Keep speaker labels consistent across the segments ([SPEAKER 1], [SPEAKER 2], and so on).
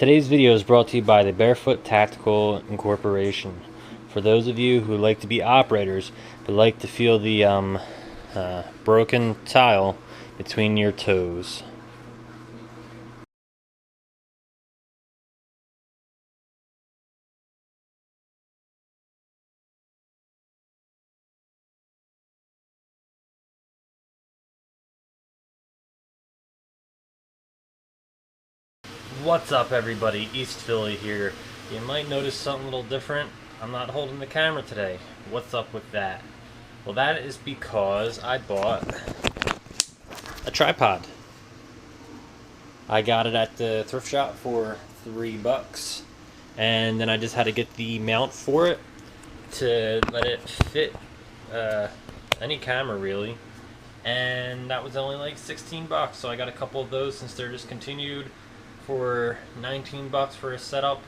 [SPEAKER 1] Today's video is brought to you by the Barefoot Tactical Incorporation. For those of you who like to be operators but like to feel the broken tile between your toes. What's up, everybody? EastPhilly here. You might notice something a little different. I'm not holding the camera today. What's up with that? Well, that is because I bought a tripod. I got it at the thrift shop for $3, and then I just had to get the mount for it to let it fit any camera really, and that was only like $16. So I got a couple of those since they're discontinued for $19 for a setup.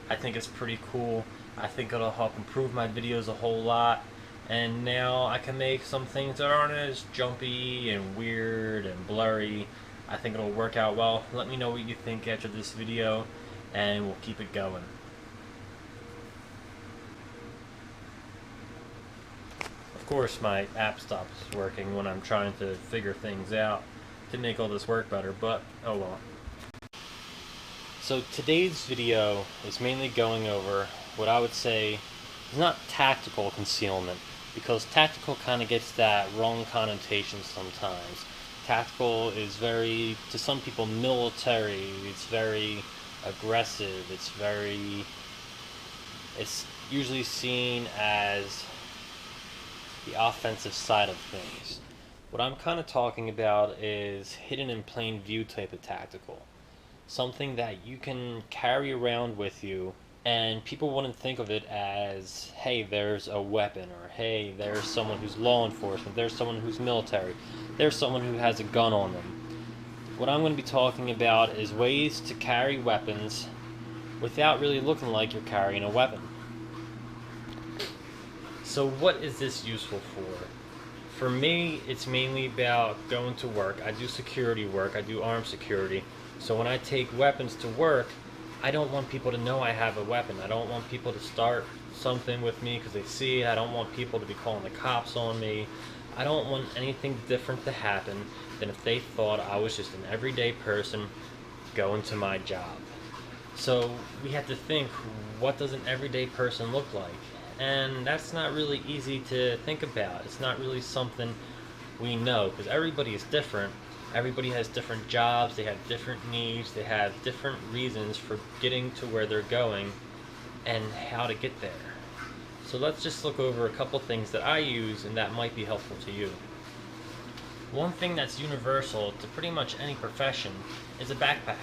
[SPEAKER 1] I think it's pretty cool. I think it'll help improve my videos a whole lot, and now I can make some things that aren't as jumpy and weird and blurry. I think it'll work out well. Let me know what you think after this video, and we'll keep it going. Of course, my app stops working when I'm trying to figure things out to make all this work better, but oh well. So today's video is mainly going over what I would say is not tactical concealment, because tactical kind of gets that wrong connotation sometimes. Tactical is very, to some people, military. It's very aggressive. It's usually seen as the offensive side of things. What I'm kind of talking about is hidden in plain view type of tactical. Something that you can carry around with you, and people wouldn't think of it as, hey, there's a weapon, or hey, there's someone who's law enforcement, there's someone who's military, there's someone who has a gun on them. What I'm going to be talking about is ways to carry weapons without really looking like you're carrying a weapon. So what is this useful for? For me, it's mainly about going to work. I do security work, I do armed security. So when I take weapons to work, I don't want people to know I have a weapon. I don't want people to start something with me because they see it. I don't want people to be calling the cops on me. I don't want anything different to happen than if they thought I was just an everyday person going to my job. So we have to think, what does an everyday person look like? And that's not really easy to think about. It's not really something we know, because everybody is different. Everybody has different jobs, they have different needs, they have different reasons for getting to where they're going and how to get there. So let's just look over a couple things that I use and that might be helpful to you. One thing that's universal to pretty much any profession is a backpack.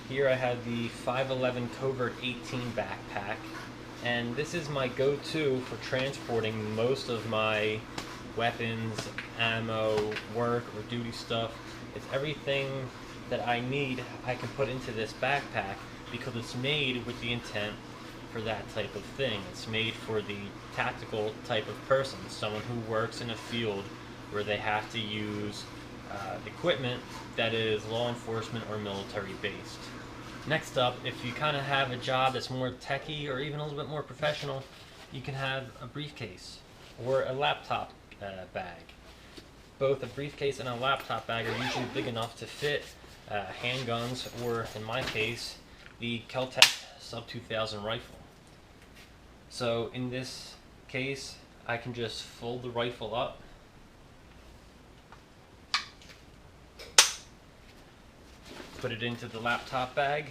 [SPEAKER 1] Here I have the 511 Covert 18 backpack, and this is my go-to for transporting most of my weapons, ammo, work, or duty stuff. It's everything that I need I can put into this backpack because it's made with the intent for that type of thing. It's made for the tactical type of person, someone who works in a field where they have to use equipment that is law enforcement or military based. Next up, if you kind of have a job that's more techie or even a little bit more professional, you can have a briefcase or a laptop bag. Both a briefcase and a laptop bag are usually big enough to fit handguns, or in my case, the Kel-Tec Sub 2000 rifle. So in this case, I can just fold the rifle up, put it into the laptop bag,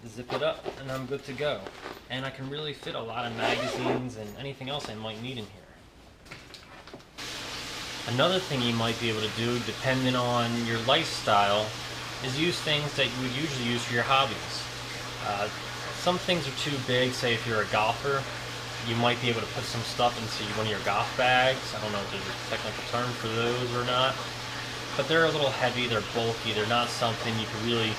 [SPEAKER 1] zip it up, and I'm good to go. And I can really fit a lot of magazines and anything else I might need in here. Another thing you might be able to do, depending on your lifestyle, is use things that you would usually use for your hobbies. Some things are too big. Say if you're a golfer, you might be able to put some stuff into one of your golf bags. I don't know if there's a technical term for those or not, but they're a little heavy, they're bulky, they're not something you can really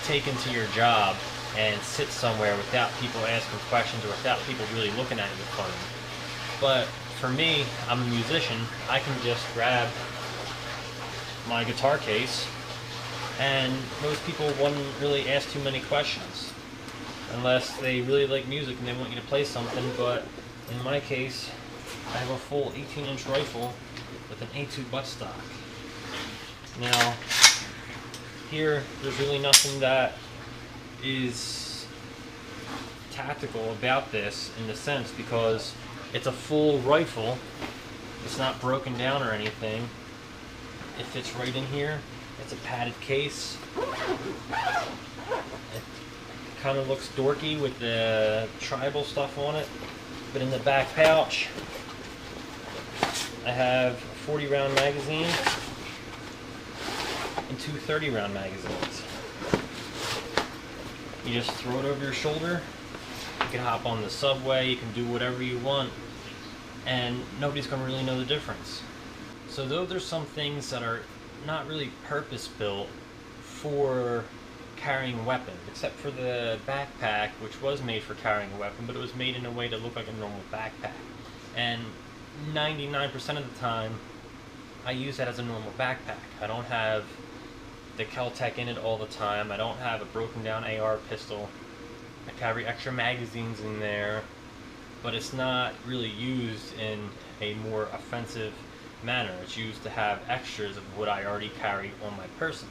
[SPEAKER 1] take into your job and sit somewhere without people asking questions or without people really looking at you funny. But for me, I'm a musician, I can just grab my guitar case, and most people wouldn't really ask too many questions unless they really like music and they want you to play something. But in my case, I have a full 18-inch rifle with an A2 buttstock. Now, here, there's really nothing that is tactical about this in the sense, because it's a full rifle. It's not broken down or anything. It fits right in here. It's a padded case. It kind of looks dorky with the tribal stuff on it, but in the back pouch, I have a 40 round magazine and two 30 round magazines. You just throw it over your shoulder. You can hop on the subway, you can do whatever you want, and nobody's going to really know the difference. So though there's some things that are not really purpose-built for carrying a weapon, except for the backpack, which was made for carrying a weapon, but it was made in a way to look like a normal backpack. And 99% of the time, I use that as a normal backpack. I don't have the Kel-Tec in it all the time. I don't have a broken down AR pistol. I carry extra magazines in there, but it's not really used in a more offensive manner. It's used to have extras of what I already carry on my person.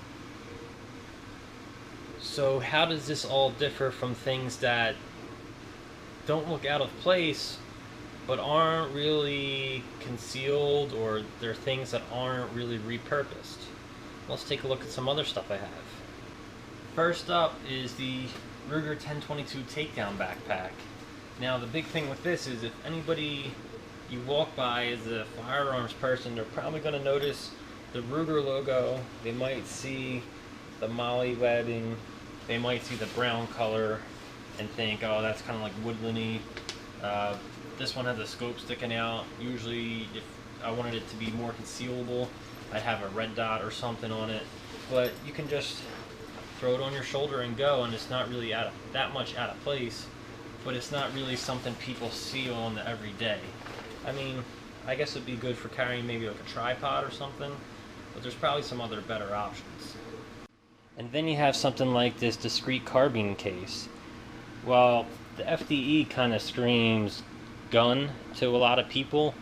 [SPEAKER 1] So how does this all differ from things that don't look out of place but aren't really concealed, or they're things that aren't really repurposed? Let's take a look at some other stuff I have. First up is the Ruger 1022 takedown backpack. Now the big thing with this is, if anybody you walk by as a firearms person, they're probably going to notice the Ruger logo. They might see the MOLLE webbing, they might see the brown color and think, oh, that's kind of like woodlandy. This one has a scope sticking out. Usually if I wanted it to be more concealable, I'd have a red dot or something on it, but you can just throw it on your shoulder and go, and it's not really that much out of place, but it's not really something people see on the everyday. I mean, I guess it'd be good for carrying maybe like a tripod or something, but there's probably some other better options. And then you have something like this discrete carbine case. Well, the FDE kind of screams gun to a lot of people,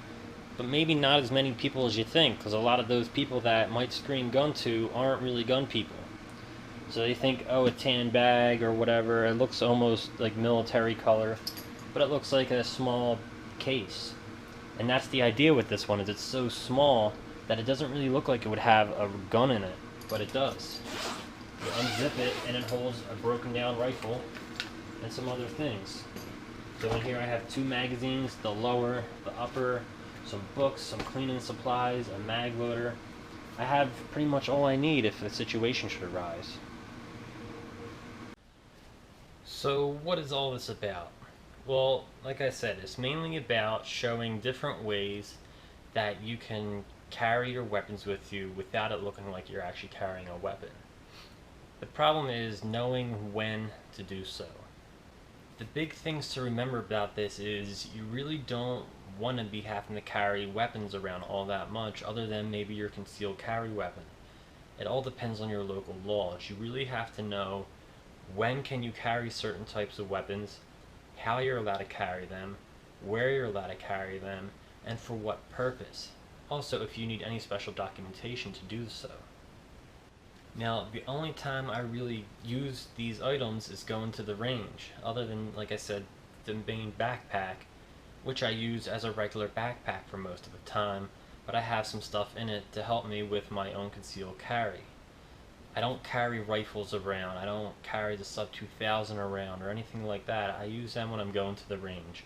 [SPEAKER 1] but maybe not as many people as you think, because a lot of those people that might scream gun to aren't really gun people. So they think, oh, a tan bag or whatever, it looks almost like military color, but it looks like a small case. And that's the idea with this one, is it's so small that it doesn't really look like it would have a gun in it, but it does. You unzip it and it holds a broken down rifle and some other things. So in here I have two magazines, the lower, the upper, some books, some cleaning supplies, a mag loader. I have pretty much all I need if a situation should arise. So what is all this about? Well, like I said, it's mainly about showing different ways that you can carry your weapons with you without it looking like you're actually carrying a weapon. The problem is knowing when to do so. The big things to remember about this is you really don't want to be having to carry weapons around all that much, other than maybe your concealed carry weapon. It all depends on your local laws. You really have to know when can you carry certain types of weapons, how you're allowed to carry them, where you're allowed to carry them, and for what purpose. Also, if you need any special documentation to do so. Now, the only time I really use these items is going to the range, other than, like I said, the main backpack, which I use as a regular backpack for most of the time, but I have some stuff in it to help me with my own concealed carry. I don't carry rifles around, I don't carry the Sub 2000 around or anything like that. I use them when I'm going to the range.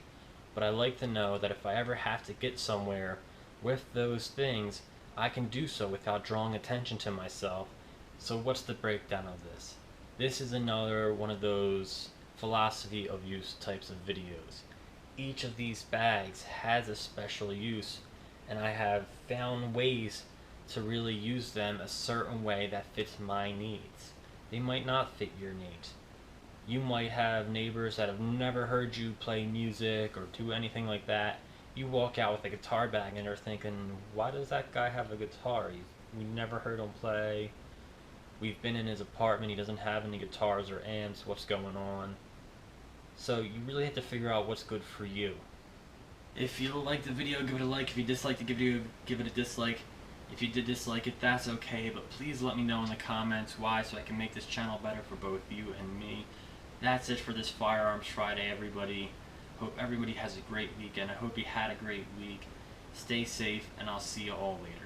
[SPEAKER 1] But I like to know that if I ever have to get somewhere with those things, I can do so without drawing attention to myself. So what's the breakdown of this? This is another one of those philosophy of use types of videos. Each of these bags has a special use, and I have found ways to really use them a certain way that fits my needs. They might not fit your needs. You might have neighbors that have never heard you play music or do anything like that. You walk out with a guitar bag and they're thinking, why does that guy have a guitar? We never heard him play. We've been in his apartment. He doesn't have any guitars or amps. What's going on? So you really have to figure out what's good for you. If you liked the video, give it a like. If you disliked the video, give it a dislike. If you did dislike it, that's okay, but please let me know in the comments why, so I can make this channel better for both you and me. That's it for this Firearms Friday, everybody. Hope everybody has a great weekend. I hope you had a great week. Stay safe, and I'll see you all later.